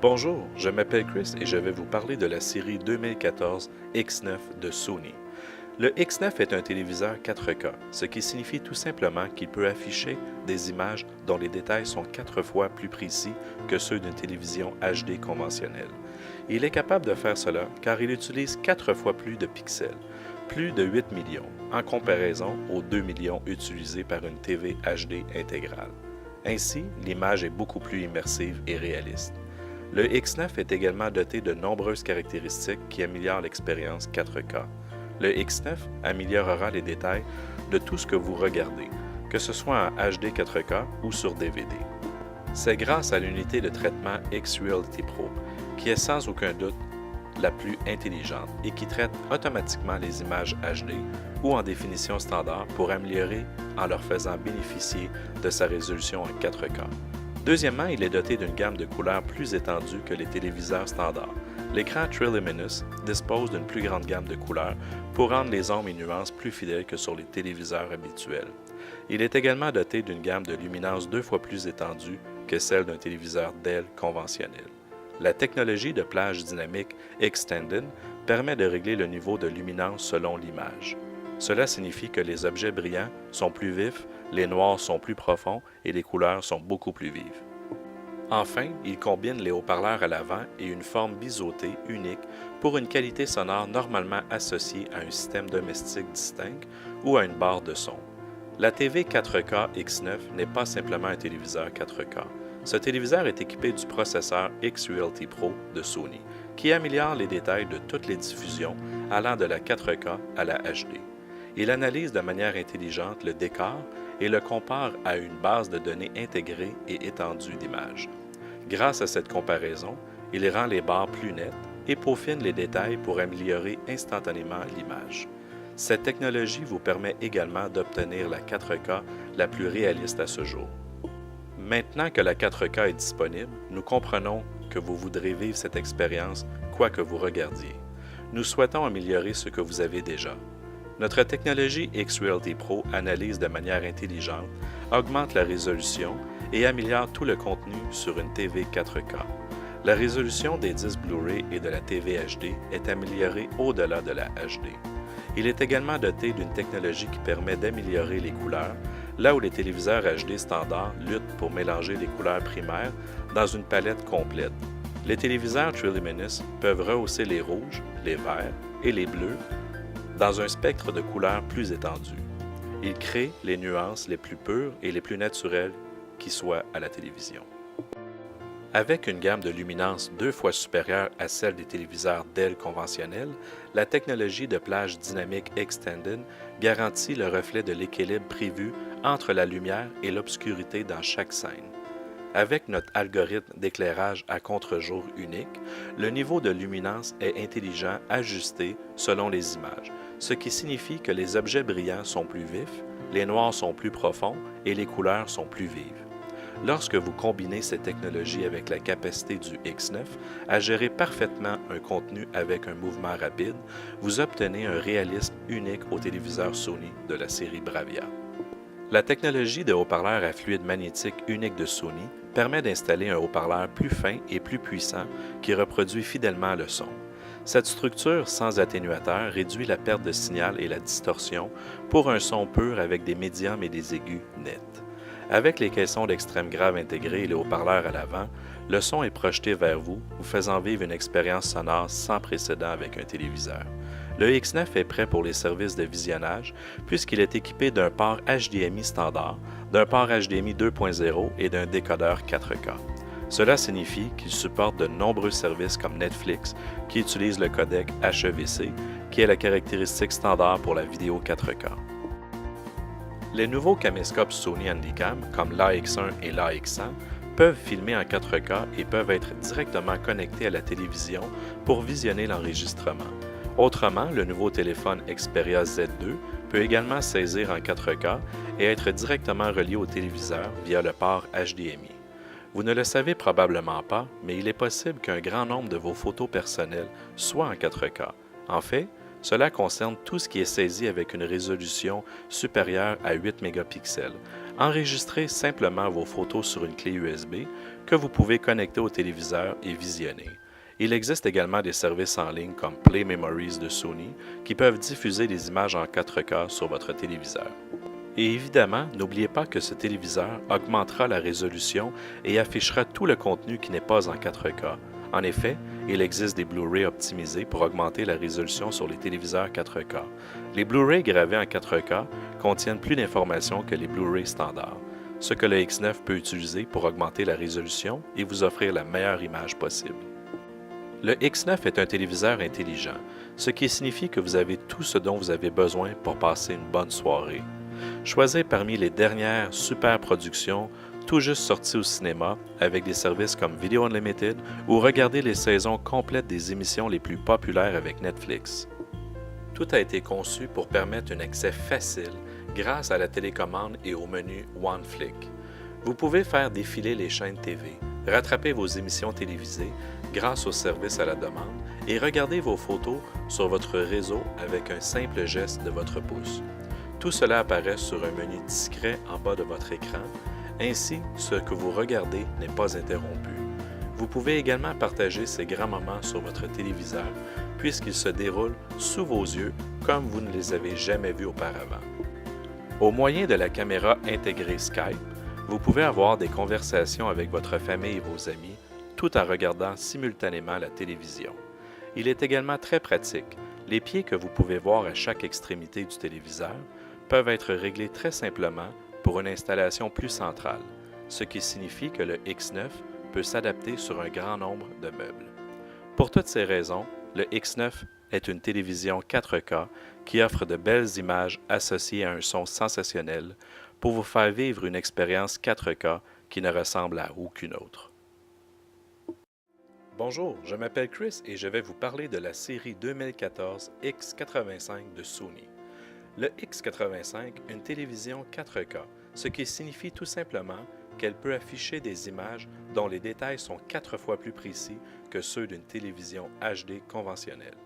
Bonjour, je m'appelle Chris et je vais vous parler de la série 2014 X9 de Sony. Le X9 est un téléviseur 4K, ce qui signifie tout simplement qu'il peut afficher des images dont les détails sont 4 fois plus précis que ceux d'une télévision HD conventionnelle. Il est capable de faire cela car il utilise 4 fois plus de pixels, plus de 8 millions, en comparaison aux 2 millions utilisés par une TV HD intégrale. Ainsi, l'image est beaucoup plus immersive et réaliste. Le X9 est également doté de nombreuses caractéristiques qui améliorent l'expérience 4K. Le X9 améliorera les détails de tout ce que vous regardez, que ce soit en HD 4K ou sur DVD. C'est grâce à l'unité de traitement X-Reality Pro, qui est sans aucun doute la plus intelligente et qui traite automatiquement les images HD ou en définition standard pour améliorer en leur faisant bénéficier de sa résolution en 4K. Deuxièmement, il est doté d'une gamme de couleurs plus étendue que les téléviseurs standards. L'écran Triluminous dispose d'une plus grande gamme de couleurs pour rendre les ombres et nuances plus fidèles que sur les téléviseurs habituels. Il est également doté d'une gamme de luminance 2 fois plus étendue que celle d'un téléviseur Dell conventionnel. La technologie de plage dynamique Extended permet de régler le niveau de luminance selon l'image. Cela signifie que les objets brillants sont plus vifs, les noirs sont plus profonds et les couleurs sont beaucoup plus vives. Enfin, il combine les haut-parleurs à l'avant et une forme biseautée unique pour une qualité sonore normalement associée à un système domestique distinct ou à une barre de son. La TV 4K X9 n'est pas simplement un téléviseur 4K. Ce téléviseur est équipé du processeur X-Reality Pro de Sony, qui améliore les détails de toutes les diffusions allant de la 4K à la HD. Il analyse de manière intelligente le décor et le compare à une base de données intégrée et étendue d'images. Grâce à cette comparaison, il rend les barres plus nettes et peaufine les détails pour améliorer instantanément l'image. Cette technologie vous permet également d'obtenir la 4K la plus réaliste à ce jour. Maintenant que la 4K est disponible, nous comprenons que vous voudrez vivre cette expérience quoi que vous regardiez. Nous souhaitons améliorer ce que vous avez déjà. Notre technologie X-Reality Pro analyse de manière intelligente, augmente la résolution et améliore tout le contenu sur une TV 4K. La résolution des disques Blu-ray et de la TV HD est améliorée au-delà de la HD. Il est également doté d'une technologie qui permet d'améliorer les couleurs, là où les téléviseurs HD standards luttent pour mélanger les couleurs primaires dans une palette complète. Les téléviseurs Triluminous peuvent rehausser les rouges, les verts et les bleus dans un spectre de couleurs plus étendu. Ils créent les nuances les plus pures et les plus naturelles qui soient à la télévision. Avec une gamme de luminance 2 fois supérieure à celle des téléviseurs Dell conventionnels, la technologie de plage dynamique Extended garantit le reflet de l'équilibre prévu entre la lumière et l'obscurité dans chaque scène. Avec notre algorithme d'éclairage à contre-jour unique, le niveau de luminance est intelligent ajusté selon les images, ce qui signifie que les objets brillants sont plus vifs, les noirs sont plus profonds et les couleurs sont plus vives. Lorsque vous combinez cette technologie avec la capacité du X9 à gérer parfaitement un contenu avec un mouvement rapide, vous obtenez un réalisme unique au téléviseur Sony de la série Bravia. La technologie de haut-parleur à fluide magnétique unique de Sony permet d'installer un haut-parleur plus fin et plus puissant qui reproduit fidèlement le son. Cette structure sans atténuateur réduit la perte de signal et la distorsion pour un son pur avec des médiums et des aigus nets. Avec les caissons d'extrême grave intégrés et les haut-parleurs à l'avant, le son est projeté vers vous, vous faisant vivre une expérience sonore sans précédent avec un téléviseur. Le X9 est prêt pour les services de visionnage puisqu'il est équipé d'un port HDMI standard, d'un port HDMI 2.0 et d'un décodeur 4K. Cela signifie qu'il supporte de nombreux services comme Netflix qui utilise le codec HEVC, qui est la caractéristique standard pour la vidéo 4K. Les nouveaux caméscopes Sony Handycam, comme l'AX1 et l'AX100, peuvent filmer en 4K et peuvent être directement connectés à la télévision pour visionner l'enregistrement. Autrement, le nouveau téléphone Xperia Z2 peut également saisir en 4K et être directement relié au téléviseur via le port HDMI. Vous ne le savez probablement pas, mais il est possible qu'un grand nombre de vos photos personnelles soient en 4K. En fait, cela concerne tout ce qui est saisi avec une résolution supérieure à 8 mégapixels, Enregistrez simplement vos photos sur une clé USB que vous pouvez connecter au téléviseur et visionner. Il existe également des services en ligne comme Play Memories de Sony qui peuvent diffuser des images en 4K sur votre téléviseur. Et évidemment, n'oubliez pas que ce téléviseur augmentera la résolution et affichera tout le contenu qui n'est pas en 4K. En effet, il existe des Blu-ray optimisés pour augmenter la résolution sur les téléviseurs 4K. Les Blu-ray gravés en 4K contiennent plus d'informations que les Blu-ray standards, ce que le X9 peut utiliser pour augmenter la résolution et vous offrir la meilleure image possible. Le X9 est un téléviseur intelligent, ce qui signifie que vous avez tout ce dont vous avez besoin pour passer une bonne soirée. Choisissez parmi les dernières super productions tout juste sorties au cinéma avec des services comme Video Unlimited ou regardez les saisons complètes des émissions les plus populaires avec Netflix. Tout a été conçu pour permettre un accès facile grâce à la télécommande et au menu One Flick. Vous pouvez faire défiler les chaînes TV, rattraper vos émissions télévisées grâce au service à la demande et regarder vos photos sur votre réseau avec un simple geste de votre pouce. Tout cela apparaît sur un menu discret en bas de votre écran, ainsi ce que vous regardez n'est pas interrompu. Vous pouvez également partager ces grands moments sur votre téléviseur puisqu'ils se déroulent sous vos yeux comme vous ne les avez jamais vus auparavant. Au moyen de la caméra intégrée Skype, vous pouvez avoir des conversations avec votre famille et vos amis tout en regardant simultanément la télévision. Il est également très pratique. Les pieds que vous pouvez voir à chaque extrémité du téléviseur peuvent être réglés très simplement pour une installation plus centrale, ce qui signifie que le X9 peut s'adapter sur un grand nombre de meubles. Pour toutes ces raisons, le X9 est une télévision 4K qui offre de belles images associées à un son sensationnel pour vous faire vivre une expérience 4K qui ne ressemble à aucune autre. Bonjour, je m'appelle Chris et je vais vous parler de la série 2014 X85 de Sony. Le X85, une télévision 4K, ce qui signifie tout simplement qu'elle peut afficher des images dont les détails sont 4 fois plus précis que ceux d'une télévision HD conventionnelle.